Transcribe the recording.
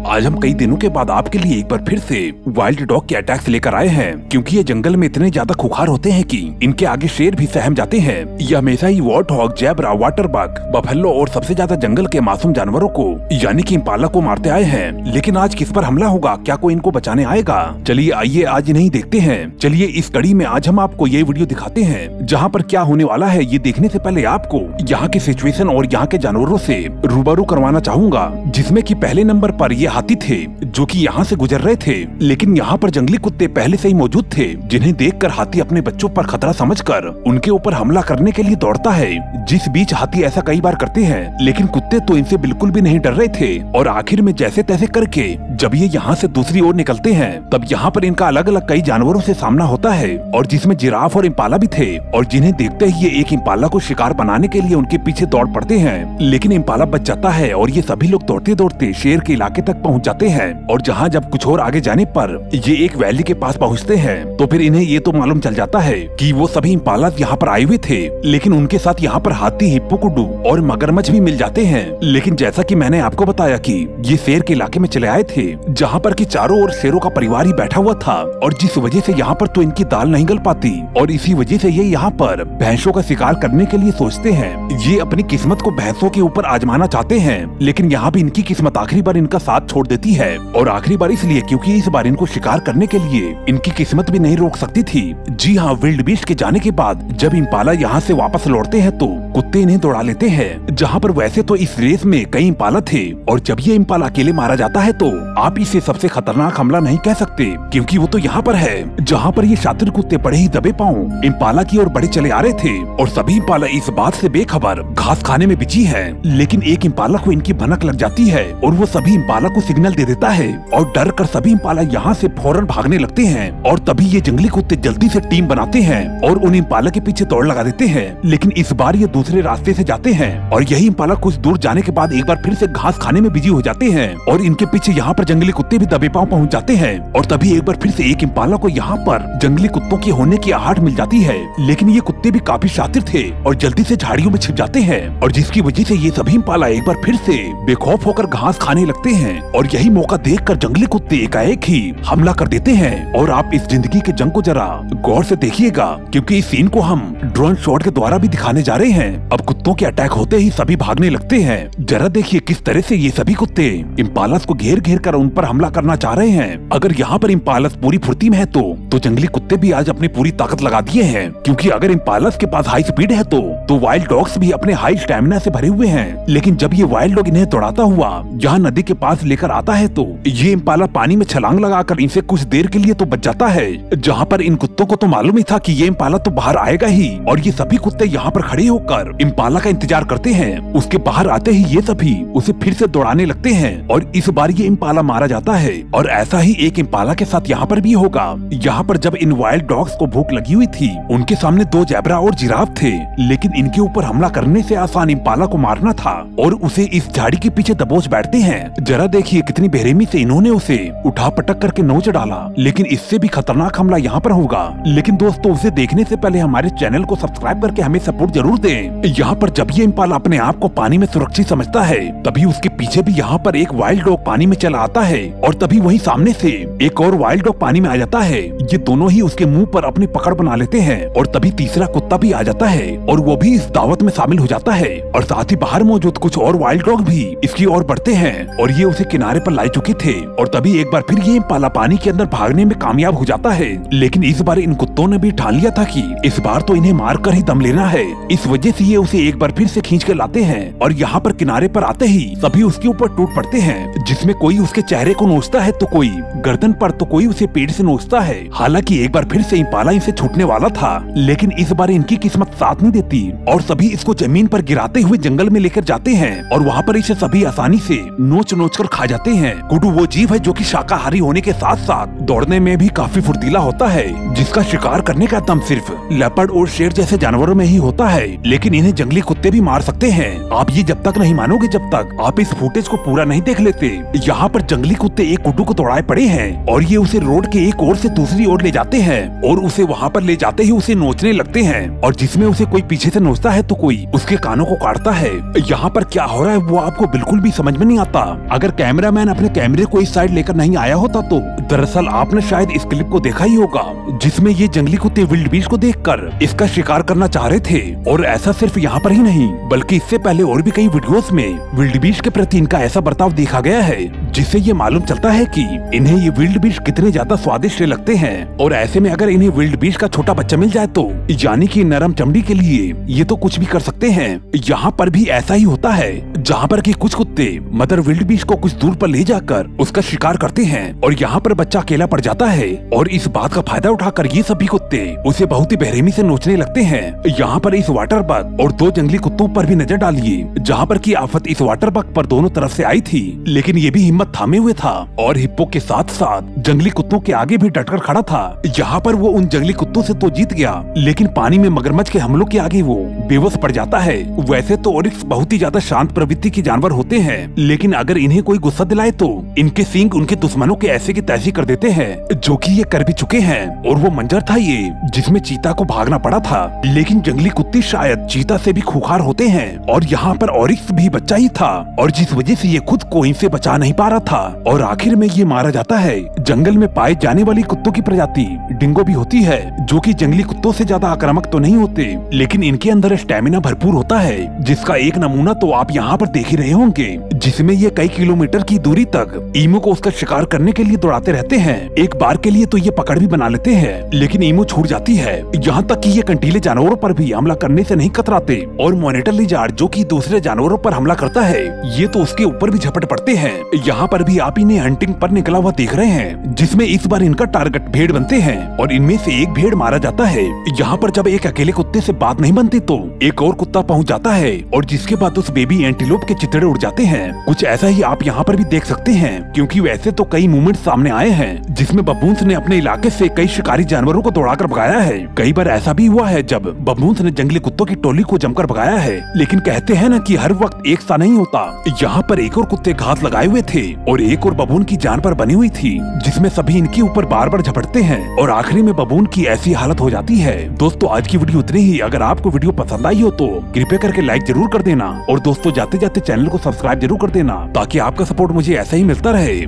आज हम कई दिनों के बाद आपके लिए एक बार फिर से वाइल्ड डॉग के अटैक्स लेकर आए हैं, क्योंकि ये जंगल में इतने ज्यादा खुखार होते हैं कि इनके आगे शेर भी सहम जाते हैं। ये हमेशा ही warthog, zebra, water bug, buffalo और सबसे ज्यादा जंगल के मासूम जानवरों को यानी कि इम्पाला को मारते आए हैं। लेकिन आज किस पर हमला होगा? क्या कोई इनको बचाने आएगा? चलिए आइए आज नहीं देखते हैं। चलिए इस कड़ी में आज हम आपको ये वीडियो दिखाते हैं, जहाँ पर क्या होने वाला है ये देखने से पहले आपको यहाँ की सिचुएशन और यहाँ के जानवरों से रूबरू करवाना चाहूंगा, जिसमें कि पहले नंबर पर ये हाथी थे जो कि यहाँ से गुजर रहे थे। लेकिन यहाँ पर जंगली कुत्ते पहले से ही मौजूद थे, जिन्हें देखकर हाथी अपने बच्चों पर खतरा समझकर उनके ऊपर हमला करने के लिए दौड़ता है। जिस बीच हाथी ऐसा कई बार करते हैं, लेकिन कुत्ते तो इनसे बिल्कुल भी नहीं डर रहे थे। और आखिर में जैसे तैसे करके जब ये यहाँ से दूसरी ओर निकलते हैं, तब यहाँ पर इनका अलग अलग कई जानवरों से सामना होता है, और जिसमें जिराफ और इम्पाला भी थे। और जिन्हें देखते ही ये एक इम्पाला को शिकार बनाने के लिए उनके पीछे दौड़ पड़ते हैं। लेकिन इम्पाला बच जाता है और ये सभी लोग दौड़ते दौड़ते शेर के इलाके तक पहुँच जाते हैं। और जहाँ जब कुछ और आगे जाने पर ये एक वैली के पास पहुँचते हैं, तो फिर इन्हें ये तो मालूम चल जाता है कि वो सभी इम्पाला यहाँ पर आए हुए थे। लेकिन उनके साथ यहाँ पर हाथी, हिप्पोकुडू और मगरमच्छ भी मिल जाते हैं। लेकिन जैसा कि मैंने आपको बताया कि ये शेर के इलाके में चले आए थे, जहाँ पर कि चारों ओर शेरों का परिवार ही बैठा हुआ था, और जिस वजह से यहाँ पर तो इनकी दाल नहीं गल पाती, और इसी वजह से ये यहाँ पर भैंसों का शिकार करने के लिए सोचते हैं। ये अपनी किस्मत को भैंसों के ऊपर आजमाना चाहते हैं, लेकिन यहाँ भी इनकी किस्मत आखिरी बार इनका साथ छोड़ देती है। और आखिरी बार इसलिए क्योंकि इस बार इनको शिकार करने के लिए इनकी किस्मत भी नहीं रोक सकती थी। जी हाँ, विल्ड बीस्ट के जाने के बाद जब इम्पाला यहाँ से वापस लौटते हैं तो कुत्ते इन्हें दौड़ा लेते हैं। जहाँ पर वैसे तो इस रेस में कई इम्पाला थे, और जब ये इम्पाला अकेले मारा जाता है तो आप इसे सबसे खतरनाक हमला नहीं कह सकते, क्योंकि वो तो यहाँ पर है जहाँ पर ये शातिर कुत्ते बड़े ही दबे पांव इम्पाला की ओर बढ़े चले आ रहे थे। और सभी इम्पाला इस बात से बेखबर घास खाने में बिजी है। लेकिन एक इम्पाला को इनकी भनक लग जाती है और वो सभी इम्पाला को सिग्नल दे देता है, और डर कर सभी इम्पाला यहाँ से फौरन भागने लगते हैं। और तभी ये जंगली कुत्ते जल्दी से टीम बनाते हैं और उन इम्पाला के पीछे दौड़ लगा देते हैं। लेकिन इस बार ये दूसरे रास्ते से जाते हैं, और यही इम्पाला कुछ दूर जाने के बाद एक बार फिर से घास खाने में बिजी हो जाते हैं। और इनके पीछे यहाँ पर जंगली कुत्ते भी दबे पांव पहुँच जाते हैं। और तभी एक बार फिर से एक इम्पाला को यहाँ पर जंगली कुत्तों की होने की आहट मिल जाती है। लेकिन ये कुत्ते भी काफी शातिर थे और जल्दी से झाड़ियों में छिप जाते हैं, और जिसकी वजह से ये सभी इम्पाला एक बार फिर से बेखौफ होकर घास खाने लगते हैं। और यही मौका देखकर जंगली कुत्ते एकाएक ही हमला कर देते हैं। और आप इस जिंदगी के जंग को जरा गौर से देखिएगा, क्योंकि इस सीन को हम ड्रोन शॉट के द्वारा भी दिखाने जा रहे हैं। अब कुत्तों के अटैक होते ही सभी भागने लगते हैं। जरा देखिए किस तरह से ये सभी कुत्ते इम्पालस को घेर घेर कर उन पर हमला करना चाह रहे हैं। अगर यहाँ पर इम्पालस पूरी फुर्ती में है तो जंगली कुत्ते भी आज अपनी पूरी ताकत लगा दिए हैं, क्योंकि अगर इम्पालस के पास हाई स्पीड है तो वाइल्ड डॉग्स भी अपने हाई स्टैमिना से भरे हुए हैं। लेकिन जब ये वाइल्ड डॉग इन्हें दौड़ाता हुआ यहाँ नदी के पास लेकर आता है, तो ये इम्पाला पानी में छलांग लगाकर इनसे कुछ देर के लिए तो बच जाता है। जहाँ पर इन कुत्तों को तो मालूम ही था कि ये इम्पाला तो बाहर आएगा ही, और ये सभी कुत्ते यहाँ पर खड़े होकर इम्पाला का इंतजार करते हैं। उसके बाहर आते ही ये सभी उसे फिर से दौड़ाने लगते हैं, और इस बार ये इम्पाला मारा जाता है। और ऐसा ही एक इम्पाला के साथ यहाँ पर भी होगा। यहाँ पर जब इन वाइल्ड डॉग्स को भूख लगी हुई थी, उनके सामने दो जेब्रा और जिराफ थे, लेकिन इनके ऊपर हमला करने से आसान इम्पाला को मारना था, और उसे इस झाड़ी के पीछे दबोच बैठते हैं। जरा देखिए कितनी बेरहमी से इन्होंने उसे उठा पटक करके नोच डाला। लेकिन इससे भी खतरनाक हमला यहाँ पर होगा। लेकिन दोस्तों, उसे देखने से पहले हमारे चैनल को सब्सक्राइब करके हमें सपोर्ट जरूर दें। यहाँ पर जब ये इम्पाला अपने आप को पानी में सुरक्षित समझता है, तभी उसके पीछे भी यहाँ पर एक वाइल्ड डॉग पानी में चला आता है, और तभी वही सामने से एक और वाइल्ड डॉग पानी में आ जाता है। ये दोनों ही उसके मुंह पर अपनी पकड़ बना लेते हैं, और तभी तीसरा कुत्ता भी आ जाता है, और वो भी इस दावत में शामिल हो जाता है। और साथ ही बाहर मौजूद कुछ और वाइल्ड डॉग भी इसकी ओर बढ़ते हैं, और ये उसे किनारे पर ला चुके थे। और तभी एक बार फिर ये इम्पाला पानी के अंदर भागने में कामयाब हो जाता है। लेकिन इस बार इन कुत्तों ने भी ठान लिया था कि इस बार तो इन्हें मार कर ही दम लेना है। इस वजह से ये उसे एक बार फिर से खींच के लाते हैं, और यहाँ पर किनारे पर आते ही सभी उसके ऊपर टूट पड़ते हैं, जिसमें कोई उसके चेहरे को नोचता है, तो कोई गर्दन पर, तो कोई उसे पेट से नोचता है। हालांकि एक बार फिर से इम्पाला इनसे छूटने वाला था, लेकिन इस बार इनकी किस्मत साथ नहीं देती, और सभी इसको जमीन पर गिराते हुए जंगल में लेकर जाते हैं, और वहाँ पर इसे सभी आसानी से नोच नोच कर खा जाते हैं। कुडू वो जीव है जो कि शाकाहारी होने के साथ साथ दौड़ने में भी काफी फुर्तीला होता है, जिसका शिकार करने का दम सिर्फ लेपर्ड और शेर जैसे जानवरों में ही होता है। लेकिन इन्हें जंगली कुत्ते भी मार सकते हैं। आप ये जब तक नहीं मानोगे जब तक आप इस फुटेज को पूरा नहीं देख लेते। यहाँ पर जंगली कुत्ते एक कुडू को दौड़ाए पड़े हैं, और ये उसे रोड के एक ओर से दूसरी ओर ले जाते हैं, और उसे वहाँ पर ले जाते ही उसे नोचने लगते हैं। और जिसमें उसे कोई पीछे से नोचता है तो कोई उसके कानों को काटता है। यहाँ पर क्या हो रहा है वो आपको बिल्कुल भी समझ में नहीं आता। अगर कैमरे कैमरामैन अपने कैमरे को इस साइड लेकर नहीं आया होता तो दरअसल आपने शायद इस क्लिप को देखा ही होगा, जिसमें ये जंगली कुत्ते विल्ड बीस्ट को देखकर इसका शिकार करना चाह रहे थे। और ऐसा सिर्फ यहाँ पर ही नहीं बल्कि इससे पहले और भी कई वीडियोस में विल्ड बीस्ट के प्रति इनका ऐसा बर्ताव देखा गया है, जिससे ये मालूम चलता है कि इन्हें ये विल्ड बीस्ट कितने ज्यादा स्वादिष्ट लगते हैं। और ऐसे में अगर इन्हें विल्ड बीस्ट का छोटा बच्चा मिल जाए तो यानी कि नरम चमड़ी के लिए ये तो कुछ भी कर सकते हैं। यहाँ पर भी ऐसा ही होता है, जहाँ पर कि कुछ कुत्ते मदर विल्ड बीस्ट को कुछ दूर पर ले जाकर उसका शिकार करते हैं और यहाँ पर बच्चा अकेला पड़ जाता है। और इस बात का फायदा उठाकर ये सभी कुत्ते उसे बहुत ही बेरहमी से नोचने लगते हैं। यहाँ पर इस वाटर बग और 2 जंगली कुत्तों पर भी नजर डालिए, जहाँ पर की आफत इस वाटर बग पर दोनों तरफ से आई थी, लेकिन ये भी हिम्मत थामे हुए था और हिप्पो के साथ साथ जंगली कुत्तों के आगे भी डटकर खड़ा था। यहाँ पर वो उन जंगली कुत्तों से तो जीत गया, लेकिन पानी में मगरमच्छ के हमलों के आगे वो बेबस पड़ जाता है। वैसे तो ओरिक्स बहुत ही ज्यादा शांत प्रवृत्ति के जानवर होते हैं, लेकिन अगर इन्हें कोई गुस्सा दिलाए तो इनके सींग उनके दुश्मनों के ऐसे की तैसी कर देते हैं, जो कि ये कर भी चुके हैं। और वो मंजर था ये जिसमें चीता को भागना पड़ा था, लेकिन जंगली कुत्ते शायद चीता से भी खूंखार होते हैं और यहाँ पर ओरिक्स भी बच्चा ही था, और जिस वजह से ये खुद को इनसे बचा नहीं पा रहा था और आखिर में ये मारा जाता है। जंगल में पाए जाने वाली कुत्तों की प्रजाति डिंगो भी होती है, जो कि जंगली कुत्तों से ज्यादा आक्रामक तो नहीं होते, लेकिन इनके अंदर स्टेमिना भरपूर होता है, जिसका एक नमूना तो आप यहाँ पर देख ही रहे होंगे, जिसमें ये कई किलोमीटर की दूरी तक ईमू को उसका शिकार करने के लिए दौड़ाते रहते हैं। एक बार के लिए तो ये पकड़ भी बना लेते हैं, लेकिन ईमू छूट जाती है। यहाँ तक कि ये कंटीले जानवरों पर भी हमला करने से नहीं कतराते, और मॉनिटर लिजार्ड जो कि दूसरे जानवरों पर हमला करता है, ये तो उसके ऊपर भी झपट पड़ते हैं। यहाँ पर भी आप इन्हें हंटिंग पर निकला हुआ देख रहे हैं, जिसमें इस बार इनका टारगेट भेड़ बनते हैं और इनमें से एक भेड़ मारा जाता है। यहाँ पर जब एक अकेले कुत्ते से बात नहीं बनती तो एक और कुत्ता पहुँच जाता है, और जिसके बाद उस बेबी एंटीलोप के चितड़े उड़ जाते हैं। कुछ ऐसा ही आप यहाँ पर भी देख सकते हैं, क्योंकि वैसे तो कई मूवमेंट सामने आए हैं जिसमें बबून्स ने अपने इलाके से कई शिकारी जानवरों को दौड़ाकर भगाया है। कई बार ऐसा भी हुआ है जब बबून्स ने जंगली कुत्तों की टोली को जमकर भगाया है, लेकिन कहते हैं न कि हर वक्त एक सा नहीं होता। यहाँ पर एक और कुत्ते घात लगाए हुए थे और एक और बबून की जान पर बनी हुई थी, जिसमें सभी इनके ऊपर बार बार झपटते हैं और आखिरी में बबून की ऐसी हालत हो जाती है। दोस्तों आज की वीडियो इतनी ही। अगर आपको वीडियो पसंद आई हो तो कृपया करके लाइक जरूर कर देना, और दोस्तों जाते जाते चैनल को सब्सक्राइब जरूर कर देना, ताकि आपका सपोर्ट मुझे ऐसा ही मिलता रहे।